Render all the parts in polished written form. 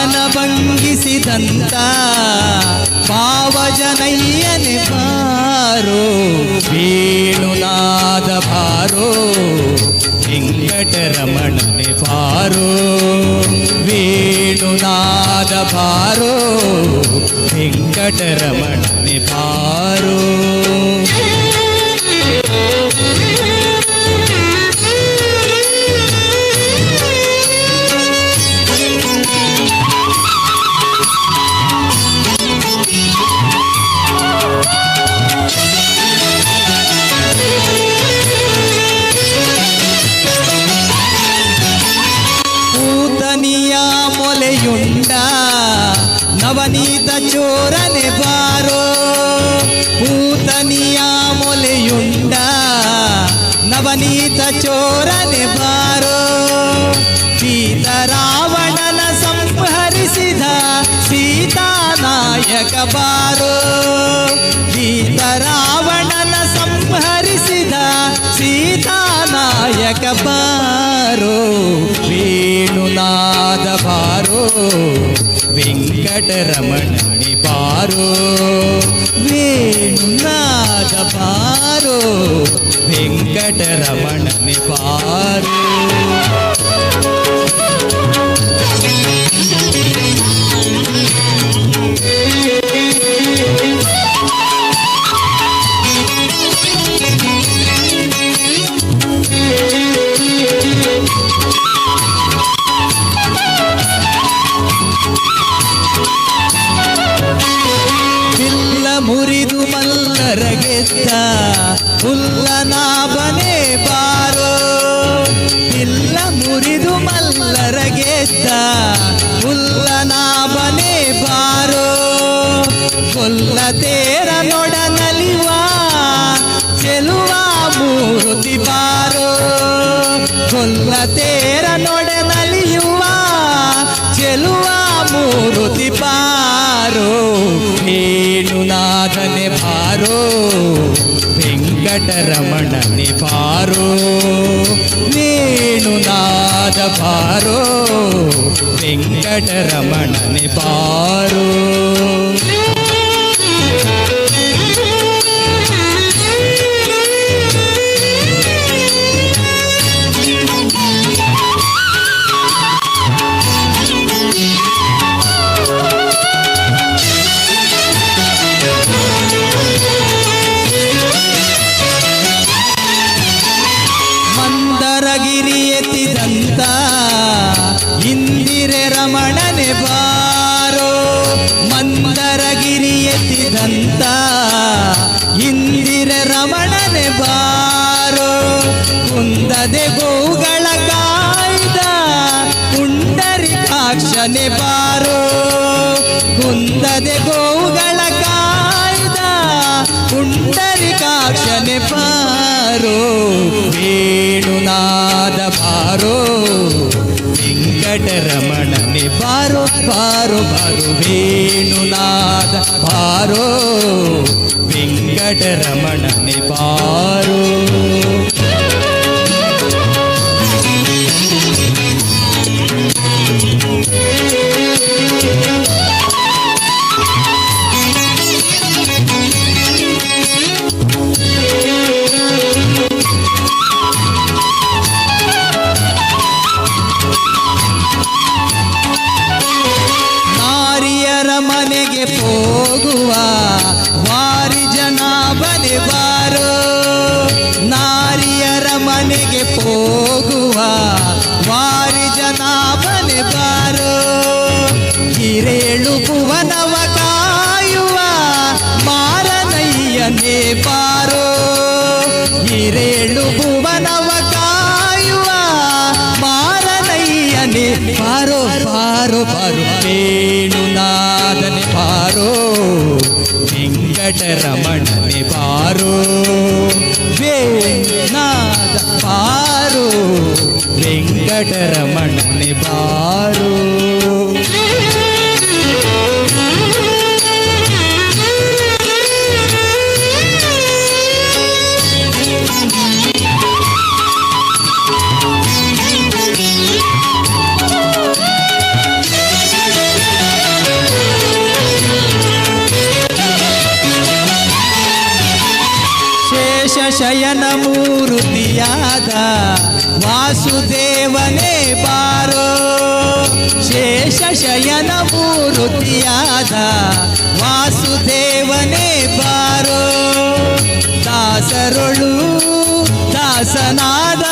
ಕಾಯನ ಭಂಗಿಸಿದಂತ ಪಾವಜನಯ್ಯನೆ ಬಾರೋ ವೇಣುನಾದ ಬಾರೋ ವೆಂಕಟರಮಣನೆ ಬಾರೋ ವೇಣುನಾದ ಬಾರೋ ವೆಂಕಟರಮಣನೆ ಬಾರೋ. ಪೂತನಿಯ ಮೊಲೆಯುಂಡ ನವನೀತ ಚೋರನೆ ಬಾರೋ ಪೂತನಿಯ ಮೊಲೆಯುಂಡ ನವನೀತ ಚೋರನೆ ಬಾರೋ ಸೀತಾರಾವಣನ ಸಂಹರಿಸಿದ ಸೀತಾನಾಯಕ ಬಾರೋ ಸೀತಾರಾವಣನ ಸಂಹರಿಸಿದ ಸೀತಾನಾಯಕ ಬಾರೋ ವೇಣುನಾದ ಬಾರೋ ವೆಂಕಟರಮಣನೆ ಬಾರೋ ವೇಣುನಾದ ಬಾರೋ ವೆಂಕಟರಮಣನೆ ಬಾರೋ. ಮುರಿದು ಮಲ್ಲರಗೆದ್ದ ಹುಲ್ಲನಾಭನೆ ಬಾರೋ ಇಲ್ಲ ಮುರಿದು ಮಲ್ಲರಗೆದ್ದ ಹುಲ್ಲನಾಭನೆ ಬಾರೋ ಕೊಲ್ಲತೇರ ನೊಡನಲಿವ ಚೆಲುವ ಮೂರುತಿ ಬಾರೋ ಕೊಲ್ಲತೇರ ನೊಡನಲಿಯುವ ಚೆಲುವ ಮೂರುತಿ ಬಾರೋ ವೇಣುನಾಥನೆ ಬಾರೋ ವೆಂಕಟರಮಣನೆ ಬಾರೋ ವೇಣುನಾಥ ಬಾರೋ ವೆಂಕಟರಮಣನೆ ಬಾರೋ. ಮಂದರಗಿರಿ ಎತ್ತಿದಂತ ಇಂದಿರೆ ರಮಣನೆ ಬಾರೋ ಮಂದರಗಿರಿ ಎತ್ತಿದಂತ ಇಂದಿರೆ ರಮಣನೆ ಬಾರೋ ಕುಂದದೆ ಗೋವುಗಳ ಕಾಯ್ದ ಪುಂಡರೀಕಾಕ್ಷನೆ ಬಾರೋ ಕುಂದದೆ ಗೋವುಗಳ ಕಾಯ್ದ ಪುಂಡರೀಕಾಕ್ಷನೆ ಬಾರೋ ವೇಣುನಾದ ಬಾರೋ ವೆಂಕಟರಮಣನೆ ಬಾರೋ ಬಾರೋ ಬಾರೋ ವೇಣುನಾದ ಬಾರೋ ವೆಂಕಟರಮಣನೆ ಬಾರೋ. ಮನೆಗೆ ಹೋಗುವ ವಾರಿ ಜನಾಭನೆ ಬಾರೋ ನಾರಿಯರ ಮನೆಗೆ ಹೋಗುವ ವಾರಿ ಜನಾಭನೆ ಬಾರೋ ಹಿರೇಳು ಭುವನವ ಕಾಯುವ ಮಾರನಯ್ಯನೇ ಬಾರೋ ಹಿರೇಳು ಭುವನವ ಕಾಯುವ ಮಾರನಯ್ಯನೇ ಬಾರೋ ಬಾರೋ ಬಾರೋ ವೇಣುನಾಥನೆ ಬಾರೋ ವೆಂಕಟರಮಣನೆ ಬಾರೋ ವೇಣುನಾಥ ಬಾರೋ ವೆಂಕಟರಮಣನೆ ಬಾರೋ. ಶಯನ ಮೂರುತಿಯಾದ ವಾಸುದೇವನೇ ಬಾರೋ ಶೇಷ ಶಯನ ಮೂರುತಿಯಾದ ವಾಸುದೇವನೇ ಬಾರೋ ದಾಸರೊಳು ದಾಸನಾದ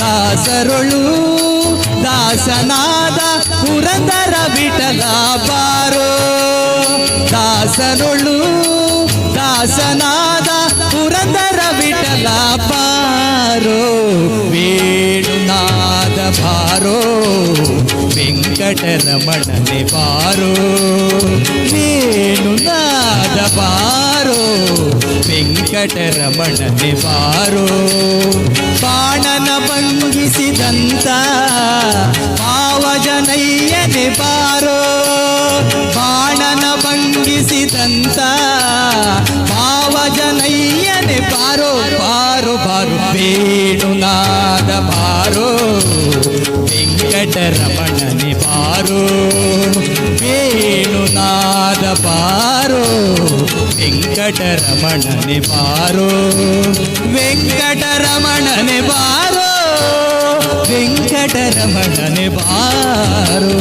ದಾಸರೊಳು ದಾಸನಾದ ಪುರಂದರ ವಿಠಲ ಬಾರೋ ದಾಸರೊಳು ದಾಸನಾದ ಪುರಂದರ ವಿಠಲ ಬಾರೋ ವೇಣುನಾದ ಬಾರೋ ವೆಂಕಟರಮಣನೆ ಬಾರೋ ವೇಣುನಾದ ಬಾರೋ ವೆಂಕಟರಮಣನೆ ಬಾರೋ ಬಾಣನ ಭಂಗಿಸಿದಂತ ಪಾವಜನಯ್ಯನೆ ಬಾರೋ ಬಾಣನ ಭಂಗಿಸಿದಂತ ಪಾವಜನಯ್ಯನೆ ಬಾರೋ ಬಾರೋ ಬಾರೋ ವೇಣುನಾದ ಬಾರೋ ವೆಂಕಟರಮಣನೆ ಬಾರೋ ವೇಣುನಾದ ಬಾರೋ ವೆಂಕಟರಮಣನೆ ಬಾರೋ ವೆಂಕಟರಮಣನೆ ಬಾರೋ ವೆಂಕಟರಮಣನೆ ಬಾರೋ